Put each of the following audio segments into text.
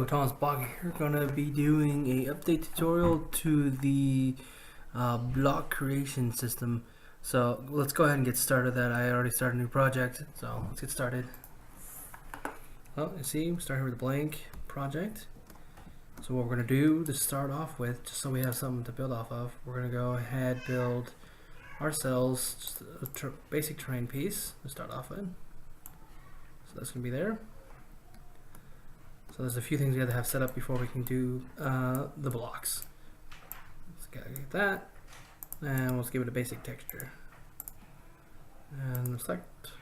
Thomas Bach here, gonna be doing a update tutorial to the block creation system. So let's go ahead and get started. That I already started a new project, so let's get started. Oh, you see, we start here with a blank project. So what we're gonna do to start off with, just so we have something to build off of, we're gonna go ahead build ourselves just a basic terrain piece to start off with. So that's gonna be there. So there's a few things we have to have set up before we can do the blocks. Let's get that, and let's give it a basic texture. And select.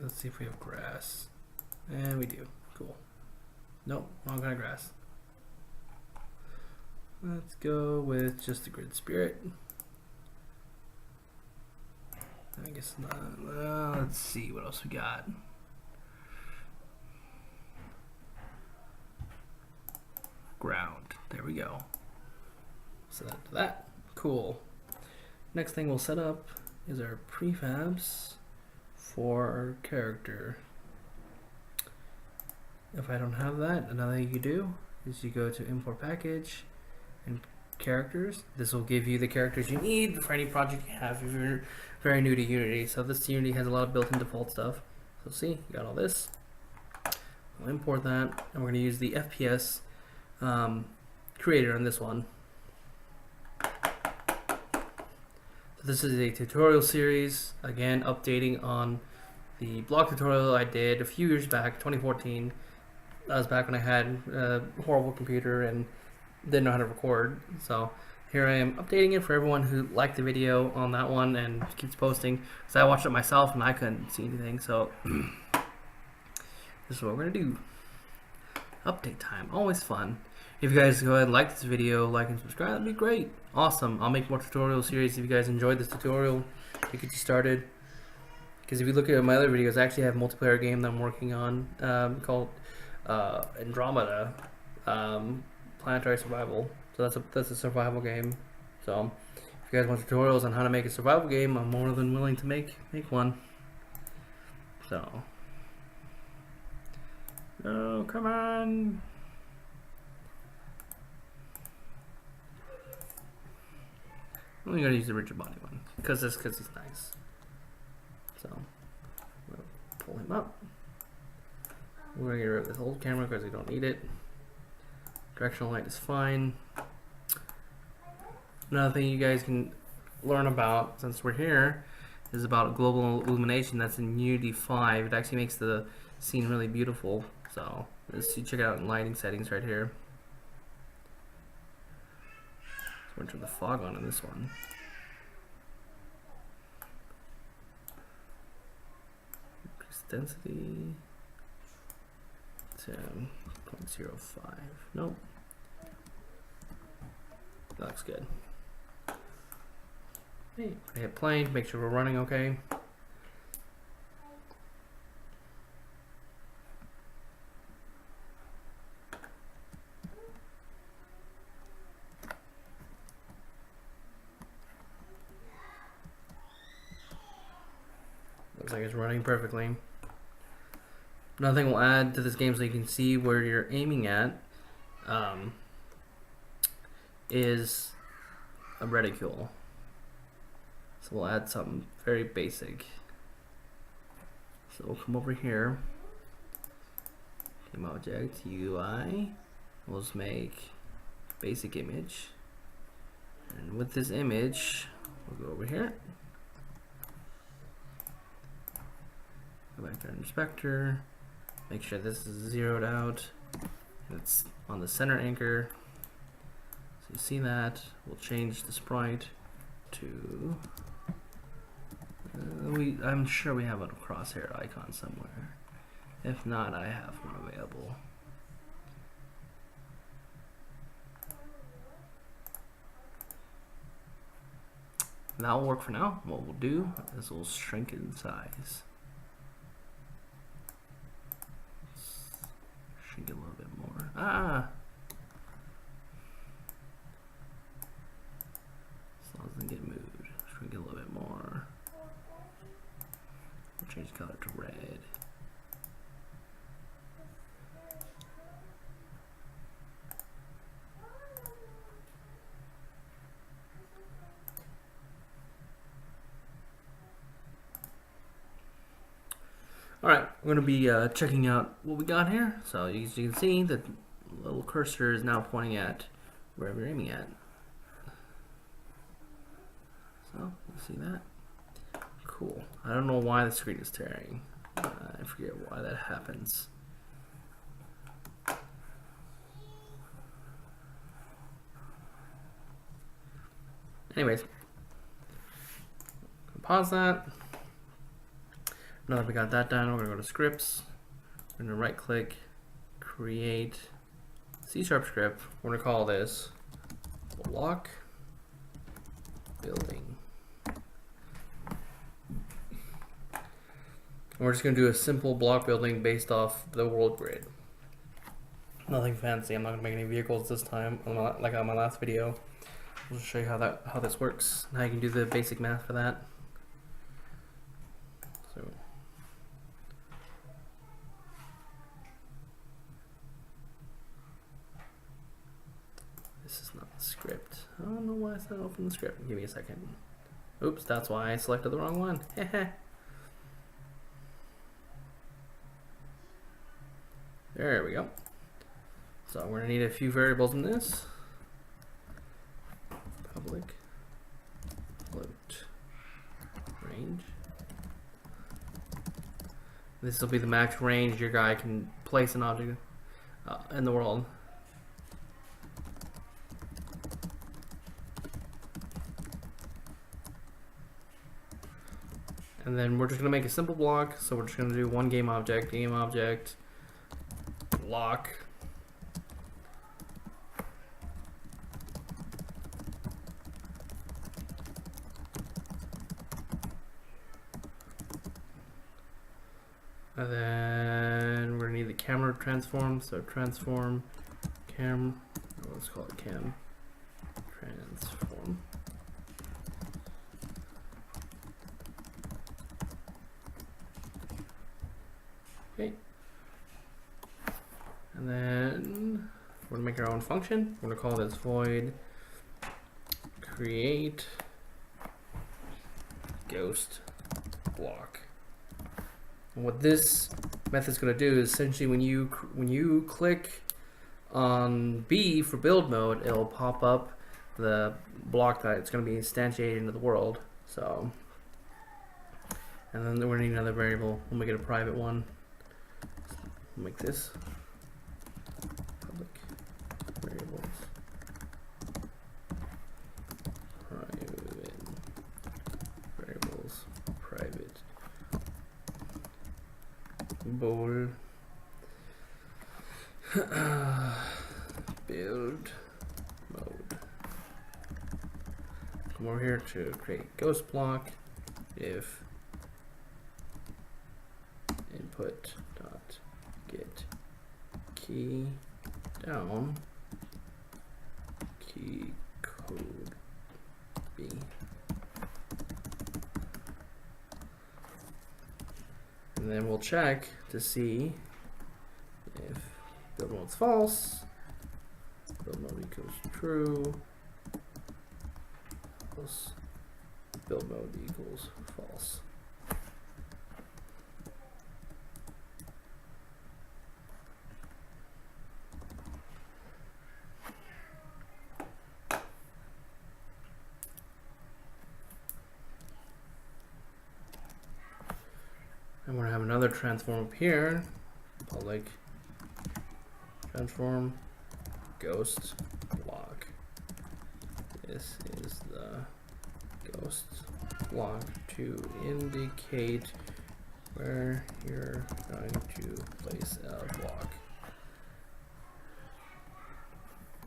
Let's see if we have grass, and we do. Cool. Nope, wrong kind of grass. Let's go with just the grid spirit. I guess not. Let's see what else we got. Ground. There we go. Set that to that. Cool. Next thing we'll set up is our prefabs for our character. If I don't have that, another thing you do is you go to import package and characters. This will give you the characters you need for any project you have if you're very new to Unity. So this Unity has a lot of built-in default stuff. So see, you got all this. We'll import that, and we're going to use the FPS creator on this one. So this is a tutorial series, again updating on the block tutorial I did a few years back, 2014. That was back when I had a horrible computer and didn't know how to record. So here I am updating it for everyone who liked the video on that one and keeps posting. So I watched it myself and I couldn't see anything. So this is what we're gonna do. Update time, always fun. If you guys go ahead and like this video, like and subscribe, that'd be great. Awesome. I'll make more tutorial series if you guys enjoyed this tutorial to get you started. Because if you look at my other videos, I actually have a multiplayer game that I'm working on called Andromeda, Planetary Survival. So that's a survival game. So if you guys want tutorials on how to make a survival game, I'm more than willing to make one. So, oh, come on. I'm only gonna use the rigid body one because he's nice. So we'll pull him up. We're gonna get rid of this old camera because we don't need it. Directional light is fine. Another thing you guys can learn about since we're here is about global illumination. That's in Unity 5. It actually makes the scene really beautiful. So let's check it out in lighting settings right here. So we're gonna turn the fog on in this one. Increase density to 0.05. Nope. That looks good. Hey, hit play, make sure we're running okay. Looks like it's running perfectly. Another thing we'll add to this game so you can see where you're aiming at is a reticule. So we'll add something very basic. So we'll come over here, game object, UI, we'll just make basic image. And with this image, we'll go over here. Go back to our inspector. Make sure this is zeroed out. It's on the center anchor. So you see that. We'll change the sprite to. I'm sure we have a crosshair icon somewhere. If not, I have one available. That'll work for now. What we'll do is we'll shrink it in size. Shrink it a little bit more. Ah! As long as it doesn't get moved. Shrink it a little bit more. We'll change the color to red. going to be checking out what we got here. So as you can see, the little cursor is now pointing at wherever you're aiming at. So you see that? Cool. I don't know why the screen is tearing. I forget why that happens. Anyways, pause that. Now that we got that done, we're going to go to scripts. We're going to right click, create C# script. We're going to call this block building. And we're just going to do a simple block building based off the world grid. Nothing fancy. I'm not going to make any vehicles this time, like on my last video. I'll just show you how this works, and how you can do the basic math for that. So this is not the script. I don't know why it's not open the script. Give me a second. Oops, that's why I selected the wrong one. There we go. So we're gonna need a few variables in this. Public float range. This will be the max range your guy can place an object in the world. And then we're just gonna make a simple block. So we're just gonna do one game object, block. And then we're gonna need the camera transform. So transform cam, let's call it cam transform. Okay. And then we're gonna make our own function. We're gonna call this void create ghost block. And what this method is gonna do is essentially when you click on B for build mode, it'll pop up the block that it's gonna be instantiated into the world. So, and then we're gonna need another variable. We'll make it a private one. We'll make this public variables private variables private bool build mode. Come over here to create ghost block if input dot get key down key code B. And then we'll check to see if build mode's false, build mode equals true, false, build mode equals false. And we're gonna have another transform up here, public transform ghost block. This is the ghost block to indicate where you're going to place a block.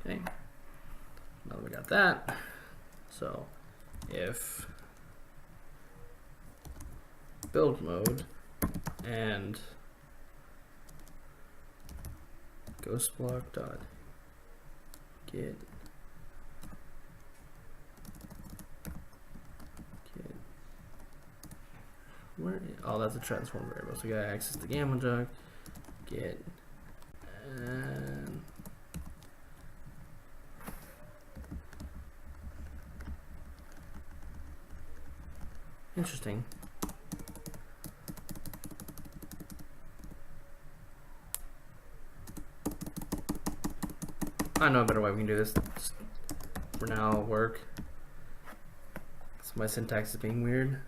Okay, now that we got that, so if build mode and ghost block dot get where, oh, that's a transform variable, so we gotta access the gamma jug get and interesting. I know a better way we can do this. Just for now, it'll work. So my syntax is being weird.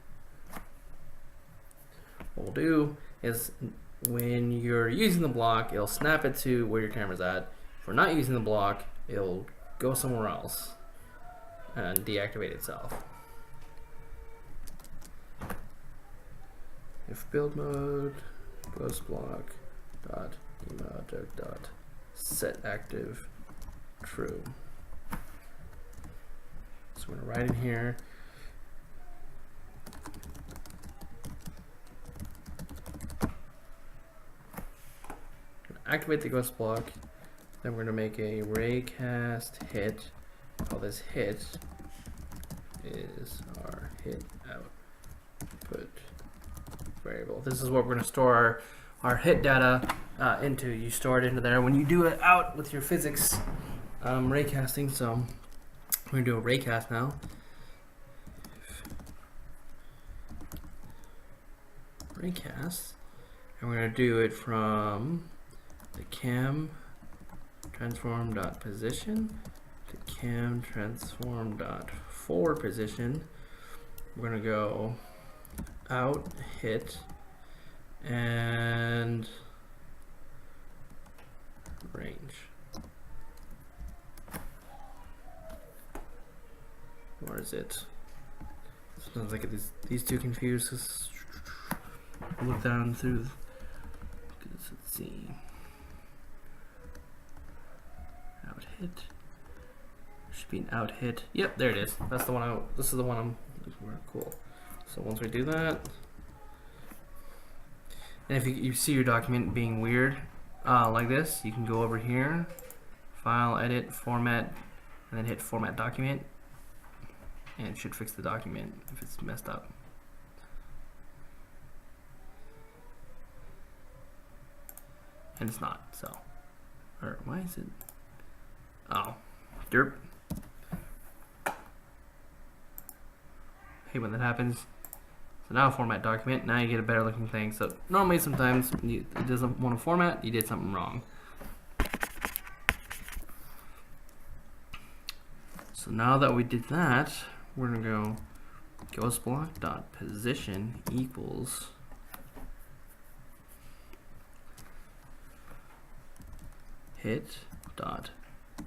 What we'll do is when you're using the block, it'll snap it to where your camera's at. If we're not using the block, it'll go somewhere else and deactivate itself. If build mode ghost block dot object dot set active true. So we're gonna write in here. Activate the ghost block. Then we're gonna make a raycast hit. Call this hit is our hit output variable. This is what we're gonna store our hit data into. You store it into there when you do it out with your physics raycasting. So we're gonna do a raycast now. Raycast, and we're gonna do it from the cam transform dot position to cam transform dot forward position. We're gonna go out hit and range. Where is it? Sounds like these two confused. Look down through. Let's see. Out hit. Should be an out hit. Yep, there it is. That's the one. This is the one I'm looking for. Cool. So once we do that, and if you see your document being weird like this, you can go over here, File, Edit, Format, and then hit Format Document, and it should fix the document if it's messed up. And it's not, so. Or why is it? Oh, derp. Hey, when that happens. So now format document, now you get a better looking thing. So normally sometimes it doesn't want to format, you did something wrong. So now that we did that, we're gonna go ghost block dot position equals hit dot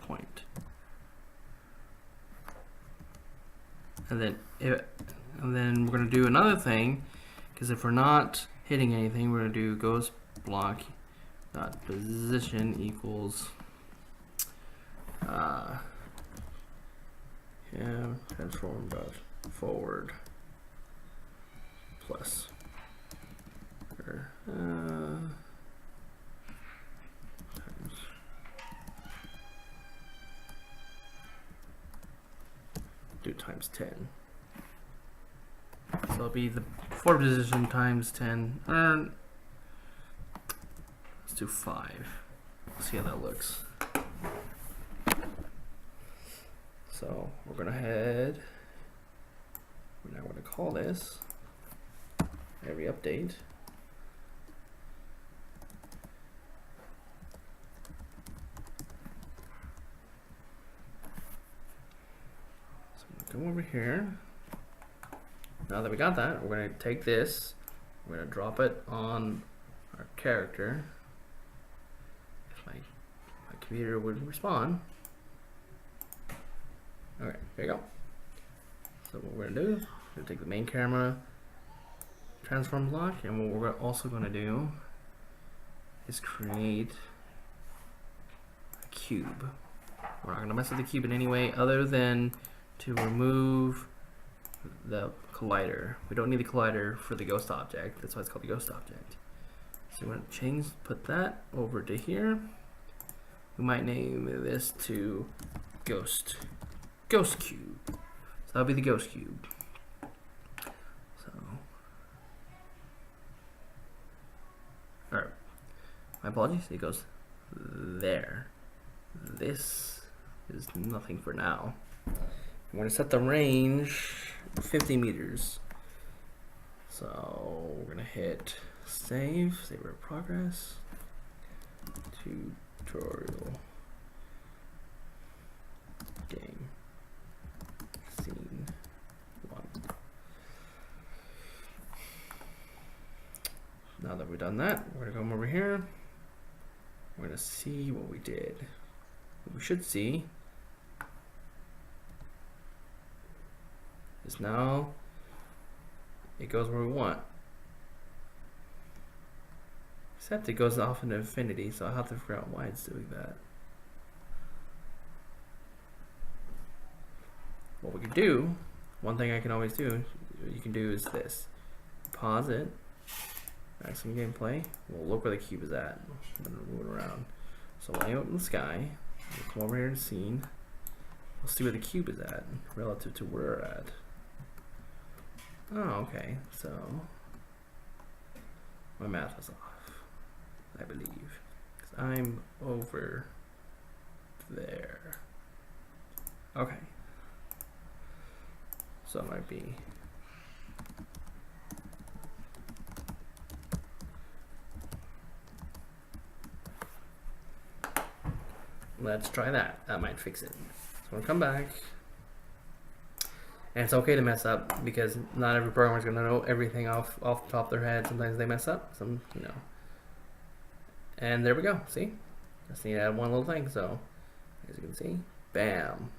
point, and then we're gonna do another thing, because if we're not hitting anything, we're gonna do ghost block dot position equals transform dot forward plus do times 10. So it'll be the forward position times 10. Let's do 5. See how that looks. So we're gonna head. We're now going to call this every update. Come over here. Now that we got that, we're going to take this, we're going to drop it on our character. If my computer would respond. Okay, there you go. So what we're going to do, we're going to take the main camera transform block, and what we're also going to do is create a cube. We're not going to mess with the cube in any way other than to remove the collider. We don't need the collider for the ghost object. That's why it's called the ghost object. So we're going to change, put that over to here. We might name this to ghost cube. So that'll be the ghost cube. So, alright, my apologies. It goes there. This is nothing for now. I'm going to set the range 50 meters. So we're going to hit save our progress, tutorial done that, we're gonna come over here. We're gonna see what we did. What we should see is now it goes where we want. Except it goes off into infinity, so I'll have to figure out why it's doing that. What we can do, one thing I can always do, you can do is this. Pause it, back some gameplay. We'll look where the cube is at. I'm gonna move it around. So we'll aim up in the sky. We'll come over here to scene. We'll see where the cube is at relative to where we're at. Oh, okay. So my math was off, I believe, because I'm over there. Okay. So it might be let's try that. That might fix it. So we'll come back. And it's okay to mess up because not every programmer is going to know everything off the top of their head. Sometimes they mess up. Some, you know. And there we go. See? Just need to add one little thing. So as you can see, bam.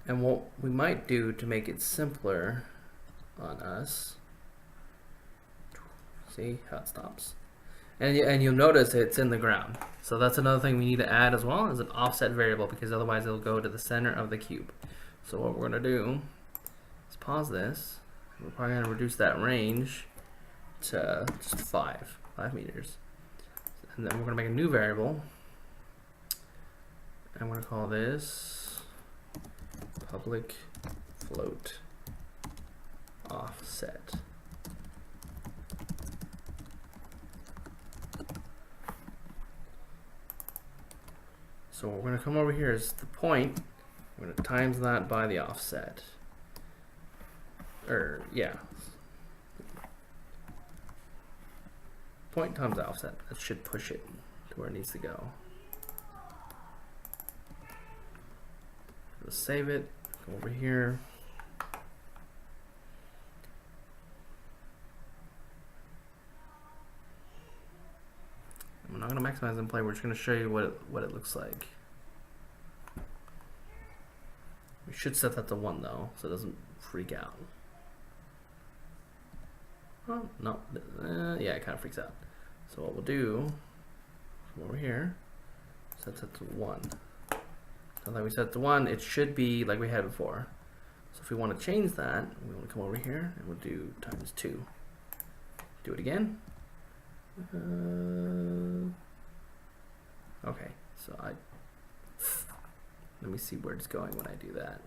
And what we might do to make it simpler on us, see how it stops? And you'll notice it's in the ground. So that's another thing we need to add as well, is an offset variable, because otherwise it'll go to the center of the cube. So what we're gonna do is pause this. We're probably gonna reduce that range to just 5 meters. And then we're gonna make a new variable. I'm gonna call this public float offset. So what we're going to come over here is the point. We're going to times that by the offset. Yeah. Point times the offset. That should push it to where it needs to go. Let's save it. Go over here. I'm not going to maximize and play. We're just going to show you what it looks like. We should set that to 1 though, so it doesn't freak out. Oh, no. Yeah, it kind of freaks out. So what we'll do, from over here, set that to 1. Now that we set it to 1, it should be like we had before. So if we want to change that, we want to come over here and we'll do times 2. Do it again. Okay, so let me see where it's going when I do that.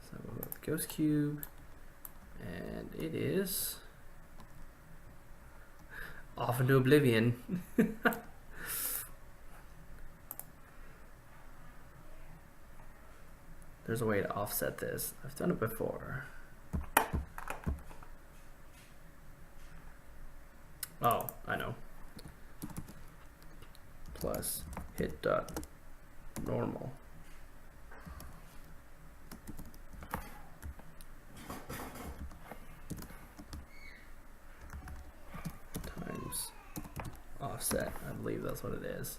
So we'll go with the ghost cube, and it is off into oblivion. There's a way to offset this. I've done it before. Oh, I know. Plus hit dot normal. Times offset. I believe that's what it is.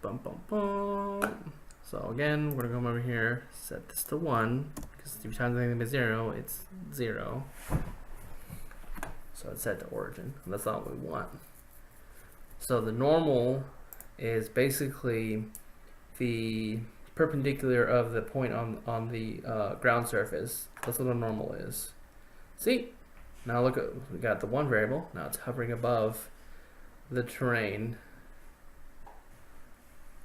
Bum, bum, bum. So again, we're gonna come over here, set this to 1, because if you times anything by 0, it's 0. So it's set to origin, and that's not what we want. So the normal is basically the perpendicular of the point on the ground surface. That's what the normal is. See? Now look at, we got the 1 variable. Now it's hovering above the terrain.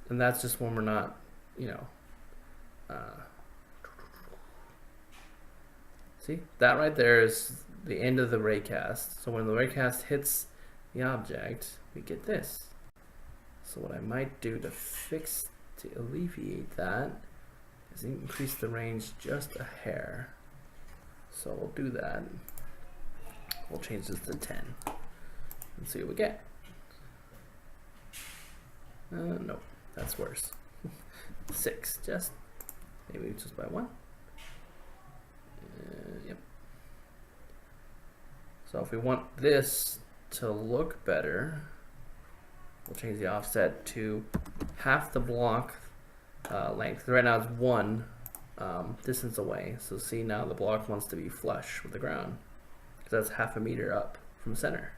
And that's just when we're not, you know, see? That right there is the end of the raycast. So when the raycast hits the object, we get this. So what I might do to alleviate that is increase the range just a hair. So we'll do that. We'll change this to 10 and see what we get. Nope, that's worse. 6, just maybe just by 1. Yep. So if we want this to look better, we'll change the offset to half the block length. Right now it's 1 distance away. So see, now the block wants to be flush with the ground because that's half a meter up from center.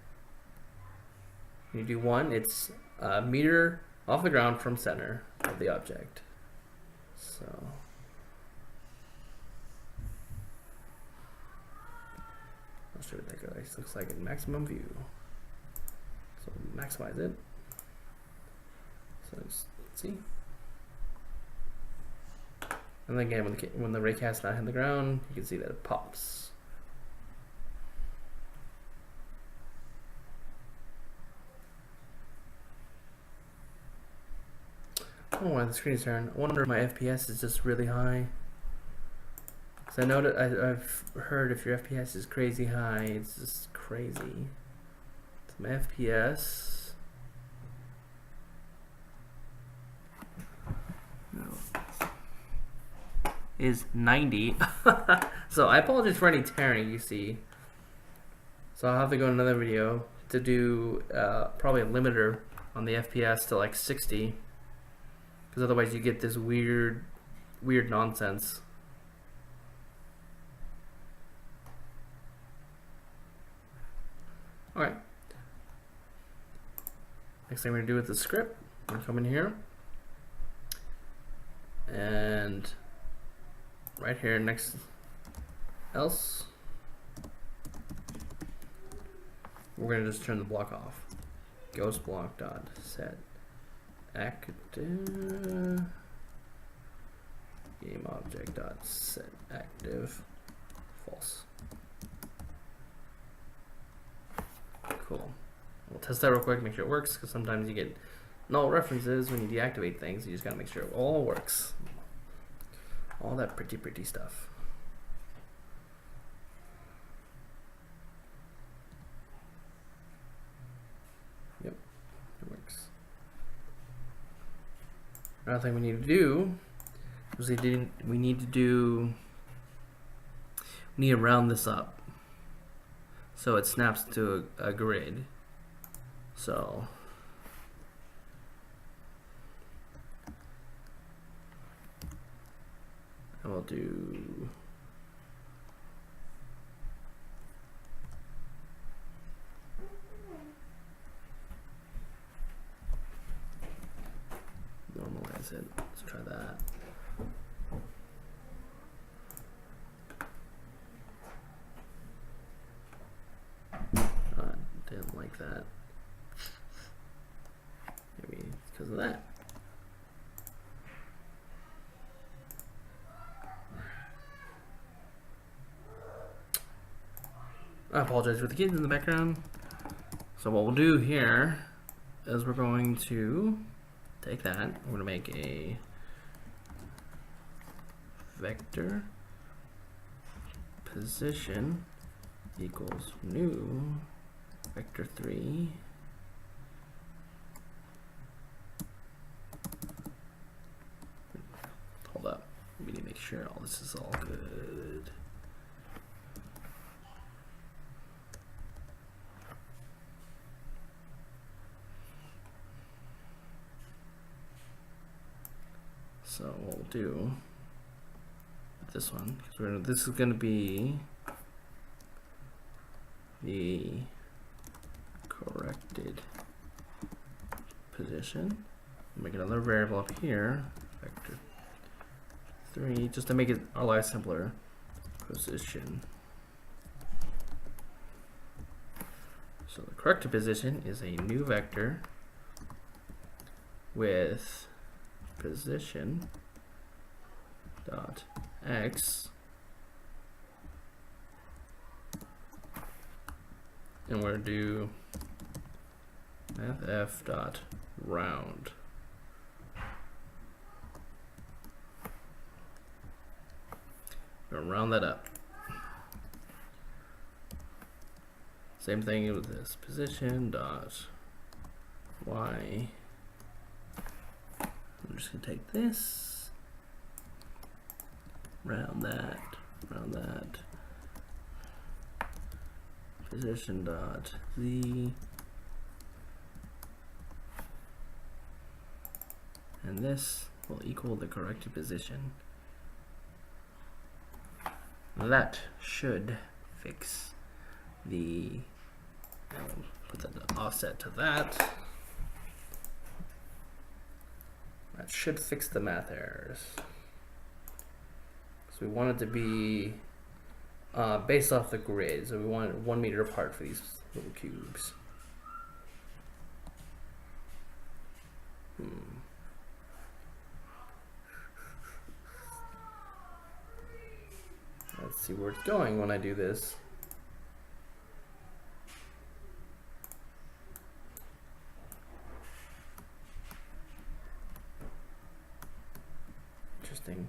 When you do 1, it's a meter off the ground from center of the object. So I'll show you what that looks like in maximum view. So maximize it. So let's see. And then again, when the raycast not hitting the ground, you can see that it pops. I don't know why the screen is turned. I wonder if my FPS is just really high. Because I know that I've heard if your FPS is crazy high, it's just crazy. So my FPS is 90. So I apologize for any tearing you see. So I'll have to go in another video to do probably a limiter on the FPS to like 60. Because otherwise you get this weird nonsense. Alright. Next thing we're going to do with the script, I'm going to come in here. And right here next else, we're going to just turn the block off. Ghost block dot set active game object dot set active false. Cool. We'll test that real quick, make sure it works, because sometimes you get null references when you deactivate things. You just gotta make sure it all works. All that pretty stuff. Yep, it works. Another thing we need to do is we need to round this up so it snaps to a grid. So I will do normalize it. Let's try that. Didn't like that. Maybe it's because of that. I apologize for the kids in the background. So what we'll do here is we're going to take that. We're going to make a vector position equals new vector 3 hold up, we need to make sure all this is all good. So what we'll do with this one, because this is going to be the corrected position. Make another variable up here, vector 3, just to make it our life simpler. Position. So the corrected position is a new vector with position dot x, and we're going to do mathf dot round. We're going to round that up. Same thing with this position dot y. I'm just going to take this, round that, position dot z, and this will equal the correct position. That should fix the, put the offset to that. That should fix the math errors. So we want it to be based off the grid. So we want it 1 meter apart for these little cubes. Let's see where it's going when I do this. Interesting.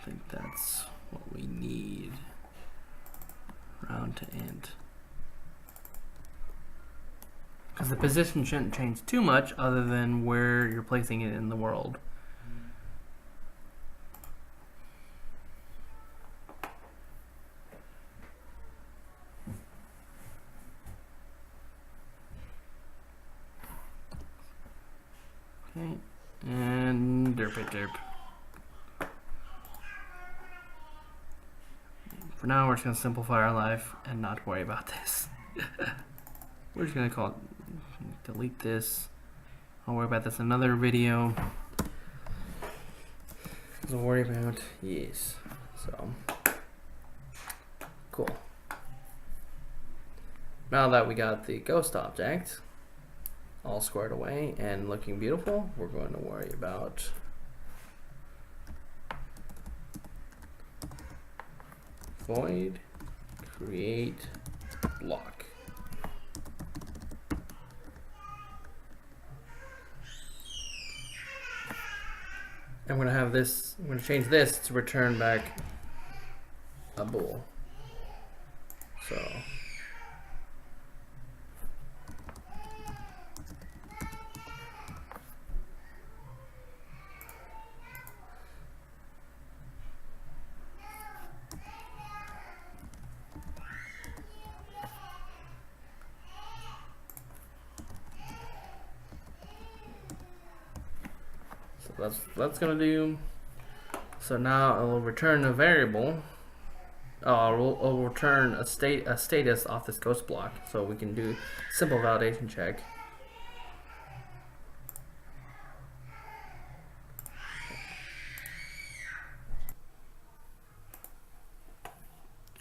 I think that's what we need. Round to int. Because the position shouldn't change too much other than where you're placing it in the world. Okay, and derp it derp. For now, we're just going to simplify our life and not worry about this. We're just going to call it, delete this. I'll worry about this in another video. Don't worry about, yes. So, cool. Now that we got the ghost object all squared away and looking beautiful, we're going to worry about void create block. I'm going to have this, I'm going to change this to return back a bool. So that's gonna do. So now it will return a variable. It'll return a status off this ghost block, so we can do simple validation check.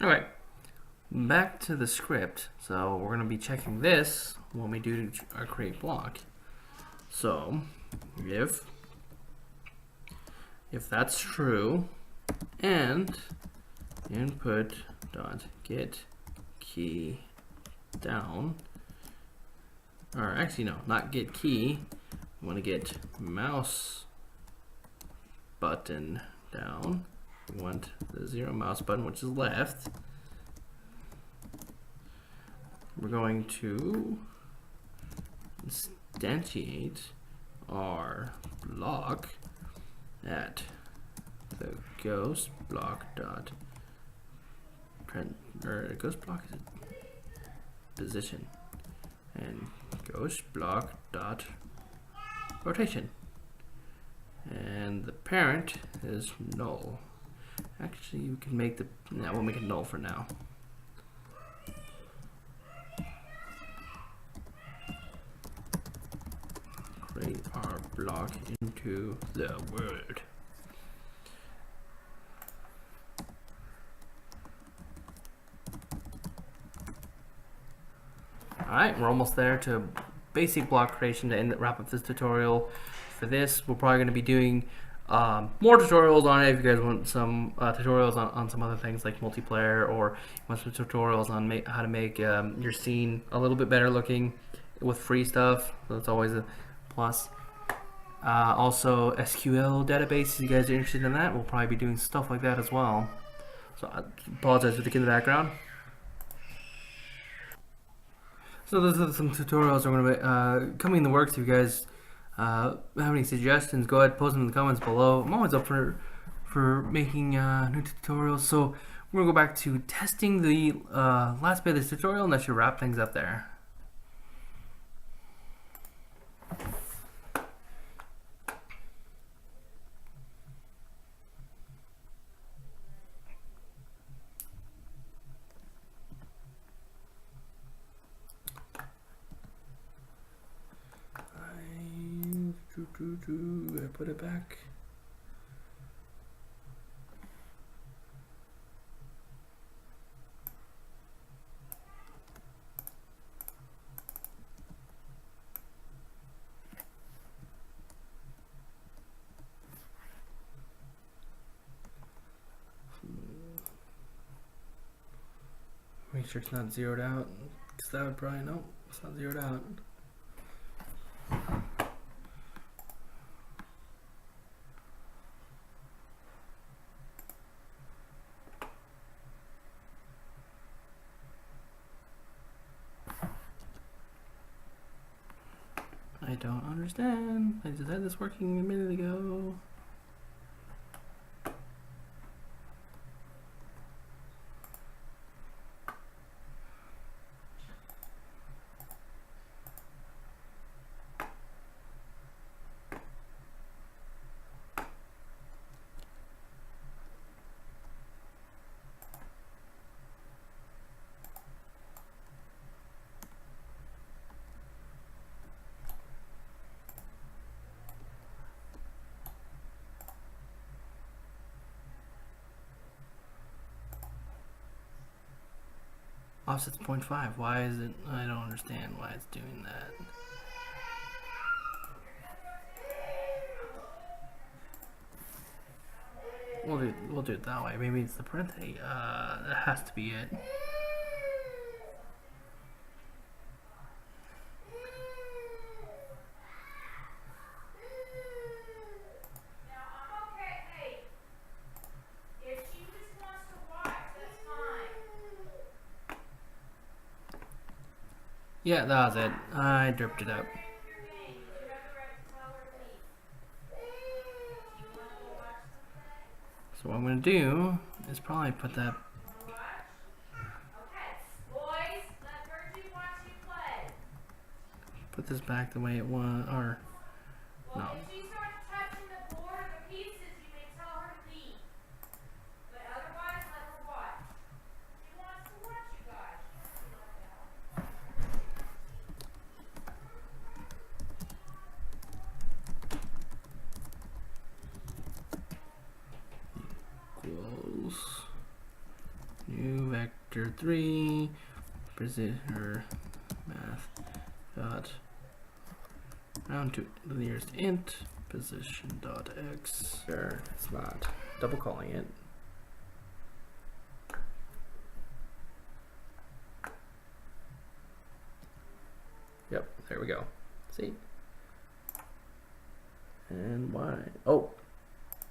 Alright, back to the script. So we're gonna be checking this when we do our create block. So if that's true, and input dot get key down, or actually no, not get key, I want to get mouse button down. We want the 0 mouse button, which is left. We're going to instantiate our block at the ghost block dot ghost block is position and ghost block dot rotation, and the parent is null. Actually, you can make we'll make it null for now. Create our block into the world. Alright, we're almost there to basic block creation to wrap up this tutorial. For this, we're probably going to be doing More tutorials on it if you guys want some tutorials on some other things like multiplayer, or want some tutorials on how to make your scene a little bit better looking with free stuff. So that's always a plus. Also, SQL database, if you guys are interested in that, we'll probably be doing stuff like that as well. So I apologize for the kid in the background. So those are some tutorials that are going to be coming in the works. If you guys have any suggestions, go ahead, post them in the comments below. I'm always up for making new tutorials. So we're going to go back to testing the last bit of this tutorial, and that should wrap things up there. I put it back. Make sure it's not zeroed out, because that would probably, no, it's not zeroed out. I don't understand. I just had this working a minute ago. Offset's 0.5. Why is it? I don't understand why it's doing that. We'll do it that way. Maybe it's the parenthesis. That has to be it. Yeah, that was it. I dripped it up. So what I'm going to do is probably put that. Put this back the way it was, or no. New vector 3 position math dot round to the nearest int position dot x. Sure, it's not double calling it. Yep, there we go. See? And why? Oh,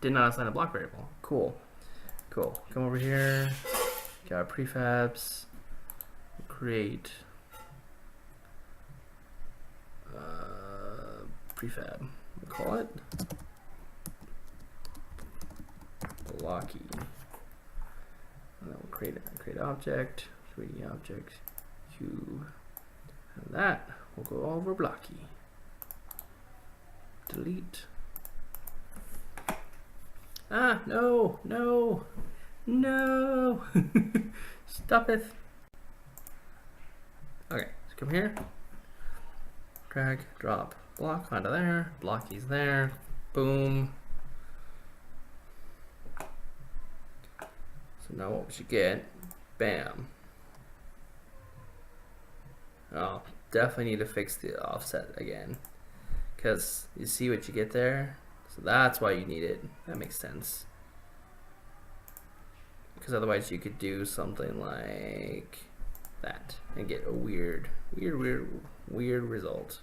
did not assign a block variable. Cool. Cool. Come over here. Got prefabs. Create prefab. We'll call it blocky. And then we'll create object, 3D object, cube, and that will go over blocky. Delete. Ah, no, no, no. Stop it. Okay, so come here. Drag, drop, block onto there. Blocky's there. Boom. So now what we should get, bam. Oh, definitely need to fix the offset again, because you see what you get there. So that's why you need it. That makes sense. Because otherwise you could do something like that and get a weird result.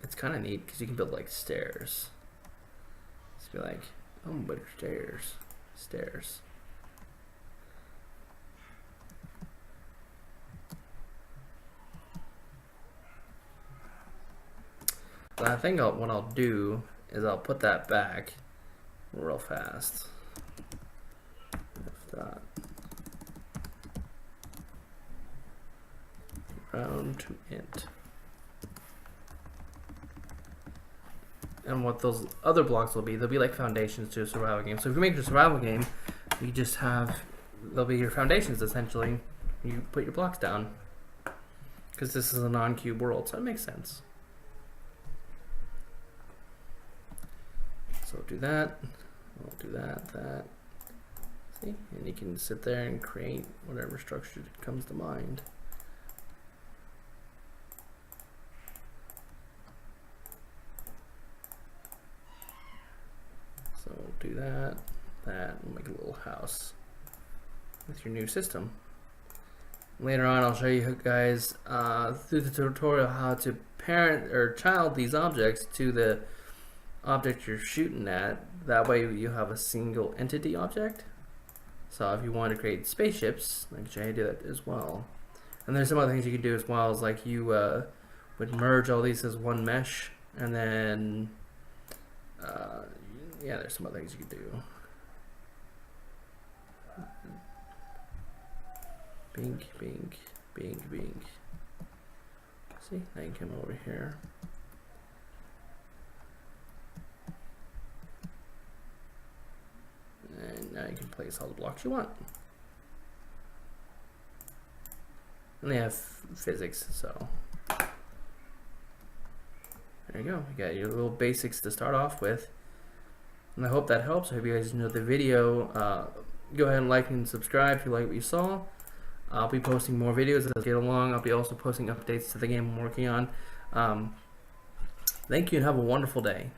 It's kind of neat because you can build like stairs. Just be like, oh, but stairs. But I think what I'll do is I'll put that back real fast. That. Round to int. And what those other blocks will be, they'll be like foundations to a survival game. So if you make a survival game, you just have, they'll be your foundations essentially. You put your blocks down. Because this is a non-cube world, so it makes sense. So do that, we'll do that. See, and you can sit there and create whatever structure comes to mind. So we'll do that, we'll make a little house with your new system. Later on, I'll show you guys through the tutorial how to parent or child these objects to the object you're shooting at. That way you have a single entity object. So if you want to create spaceships, I can show you how to do that as well. And there's some other things you can do as well, is like you would merge all these as one mesh, and then yeah, there's some other things you could do. Bing. See, now you can come over here. And now you can place all the blocks you want. And they have physics, so there you go. You got your little basics to start off with. And I hope that helps. I hope you guys enjoyed the video. Go ahead and like and subscribe if you like what you saw. I'll be posting more videos as I get along. I'll be also posting updates to the game I'm working on. Thank you and have a wonderful day.